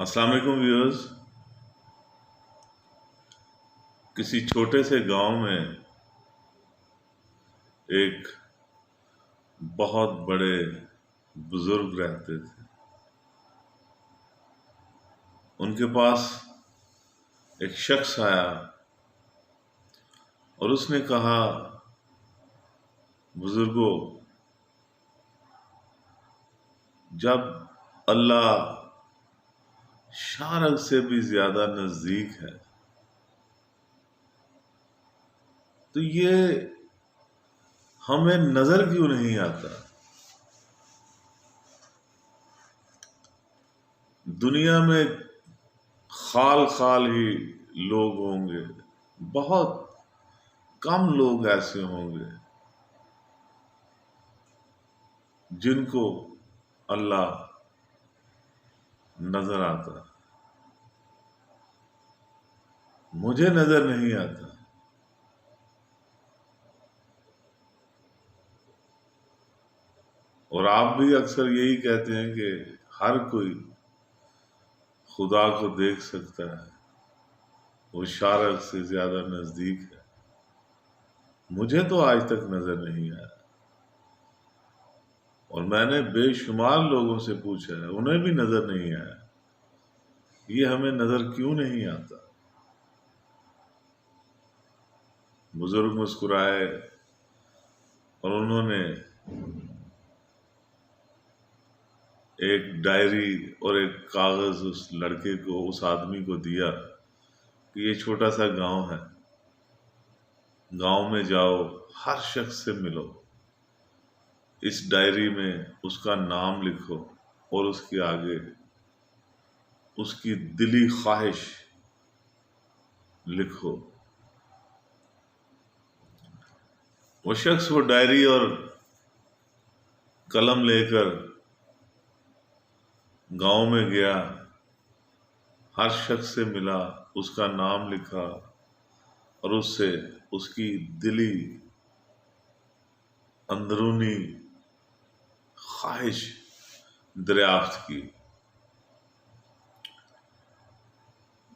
السلام علیکم ویورز. کسی چھوٹے سے گاؤں میں ایک بہت بڑے بزرگ رہتے تھے. ان کے پاس ایک شخص آیا اور اس نے کہا، بزرگوں، جب اللہ شارق سے بھی زیادہ نزدیک ہے تو یہ ہمیں نظر کیوں نہیں آتا؟ دنیا میں خال خال ہی لوگ ہوں گے، بہت کم لوگ ایسے ہوں گے جن کو اللہ نظر آتا. مجھے نظر نہیں آتا. اور آپ بھی اکثر یہی کہتے ہیں کہ ہر کوئی خدا کو دیکھ سکتا ہے، وہ شارق سے زیادہ نزدیک ہے. مجھے تو آج تک نظر نہیں آیا، اور میں نے بے شمار لوگوں سے پوچھا ہے، انہیں بھی نظر نہیں آیا. یہ ہمیں نظر کیوں نہیں آتا؟ بزرگ مسکرائے اور انہوں نے ایک ڈائری اور ایک کاغذ اس لڑکے کو، اس آدمی کو دیا کہ یہ چھوٹا سا گاؤں ہے، گاؤں میں جاؤ، ہر شخص سے ملو، اس ڈائری میں اس کا نام لکھو اور اس کے آگے اس کی دلی خواہش لکھو. وہ شخص وہ ڈائری اور قلم لے کر گاؤں میں گیا، ہر شخص سے ملا، اس کا نام لکھا اور اس سے اس کی دلی اندرونی خواہش دریافت کی.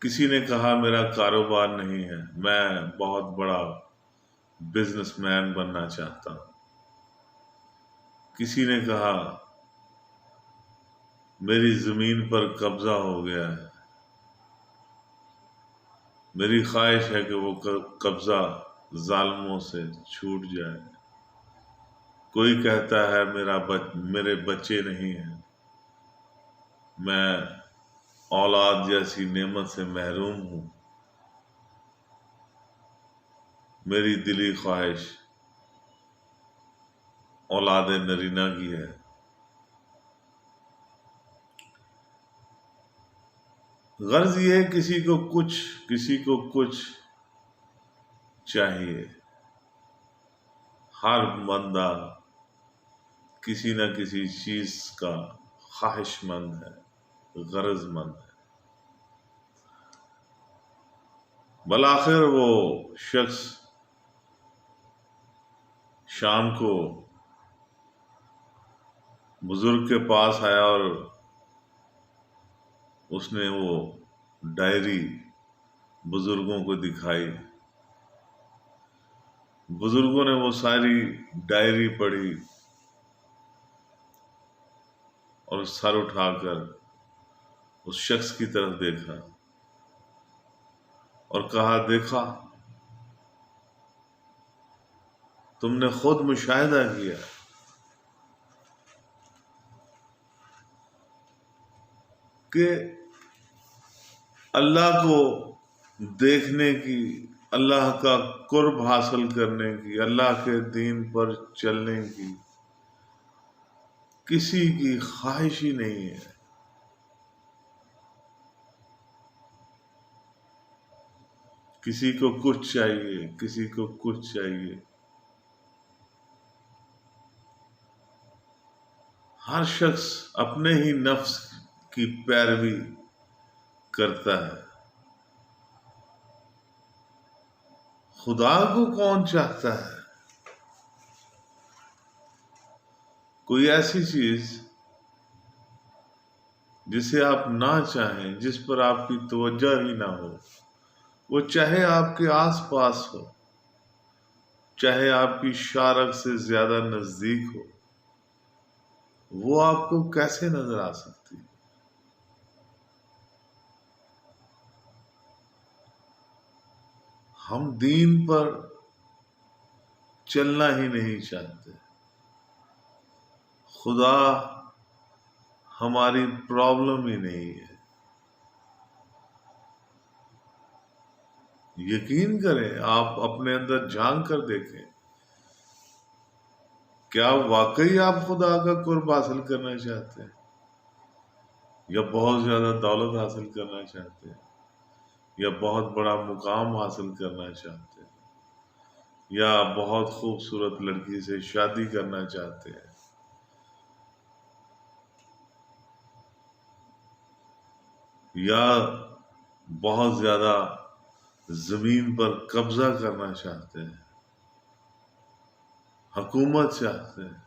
کسی نے کہا میرا کاروبار نہیں ہے، میں بہت بڑا بزنس مین بننا چاہتا ہوں. کسی نے کہا میری زمین پر قبضہ ہو گیا ہے، میری خواہش ہے کہ وہ قبضہ ظالموں سے چھوٹ جائے. کوئی کہتا ہے میرے بچے نہیں ہیں، میں اولاد جیسی نعمت سے محروم ہوں. میری دلی خواہش اولاد نرینہ کی ہے. غرض یہ کسی کو کچھ چاہیے. ہر بندہ کسی نہ کسی چیز کا خواہش مند ہے، غرض مند ہے. بالآخر وہ شخص شام کو بزرگ کے پاس آیا اور اس نے وہ ڈائری بزرگوں کو دکھائی. بزرگوں نے وہ ساری ڈائری پڑھی اور سر اٹھا کر اس شخص کی طرف دیکھا اور کہا، دیکھا، تم نے خود مشاہدہ کیا کہ اللہ کو دیکھنے کی، اللہ کا قرب حاصل کرنے کی، اللہ کے دین پر چلنے کی کسی کی خواہش ہی نہیں ہے. کسی کو کچھ چاہیے، کسی کو کچھ چاہیے. ہر شخص اپنے ہی نفس کی پیروی کرتا ہے. خدا کو کون چاہتا ہے؟ کوئی ایسی چیز جسے آپ نہ چاہیں، جس پر آپ کی توجہ ہی نہ ہو، وہ چاہے آپ کے آس پاس ہو، چاہے آپ کی شارک سے زیادہ نزدیک ہو، وہ آپ کو کیسے نظر آ سکتی؟ ہم دین پر چلنا ہی نہیں چاہتے، خدا ہماری پرابلم ہی نہیں ہے۔ یقین کریں، آپ اپنے اندر جھانک کر دیکھیں، کیا واقعی آپ خدا کا قرب حاصل کرنا چاہتے ہیں، یا بہت زیادہ دولت حاصل کرنا چاہتے ہیں، یا بہت بڑا مقام حاصل کرنا چاہتے ہیں، یا بہت خوبصورت لڑکی سے شادی کرنا چاہتے ہیں، یا بہت زیادہ زمین پر قبضہ کرنا چاہتے ہیں، حکومت چاہتے ہیں؟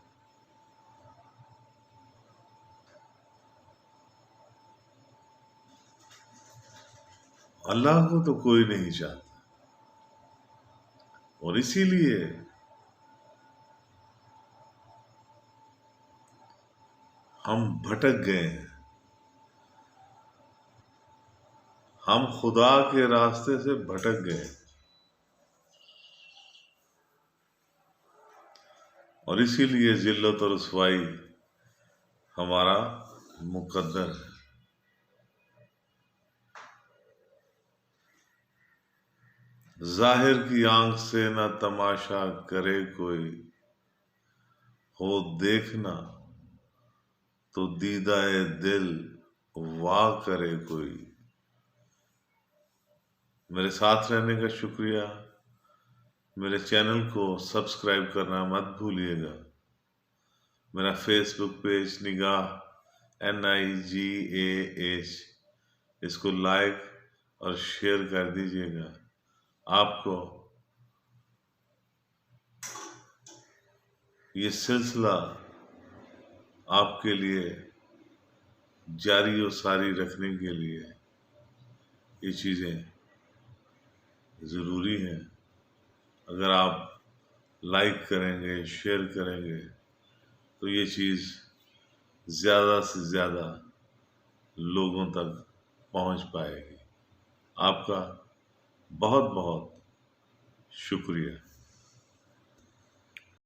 اللہ کو تو کوئی نہیں چاہتا، اور اسی لیے ہم بھٹک گئے ہیں، ہم خدا کے راستے سے بھٹک گئے، اور اسی لیے ذلت اور رسوائی ہمارا مقدر ہے۔ ظاہر کی آنکھ سے نہ تماشا کرے کوئی، ہو دیکھنا تو دیدہ دل وا کرے کوئی۔ میرے ساتھ رہنے کا شکریہ۔ میرے چینل کو سبسکرائب کرنا مت بھولیے گا۔ میرا فیس بک پیج نگاہ NIGAH، اس کو لائک اور شیئر کر دیجیے گا۔ آپ کو یہ سلسلہ آپ کے لیے جاری و ساری رکھنے کے لیے یہ چیزیں ضروری ہیں۔ اگر آپ لائک کریں گے، شیئر کریں گے، تو یہ چیز زیادہ سے زیادہ لوگوں تک پہنچ پائے گی۔ آپ کا بہت بہت شکریہ۔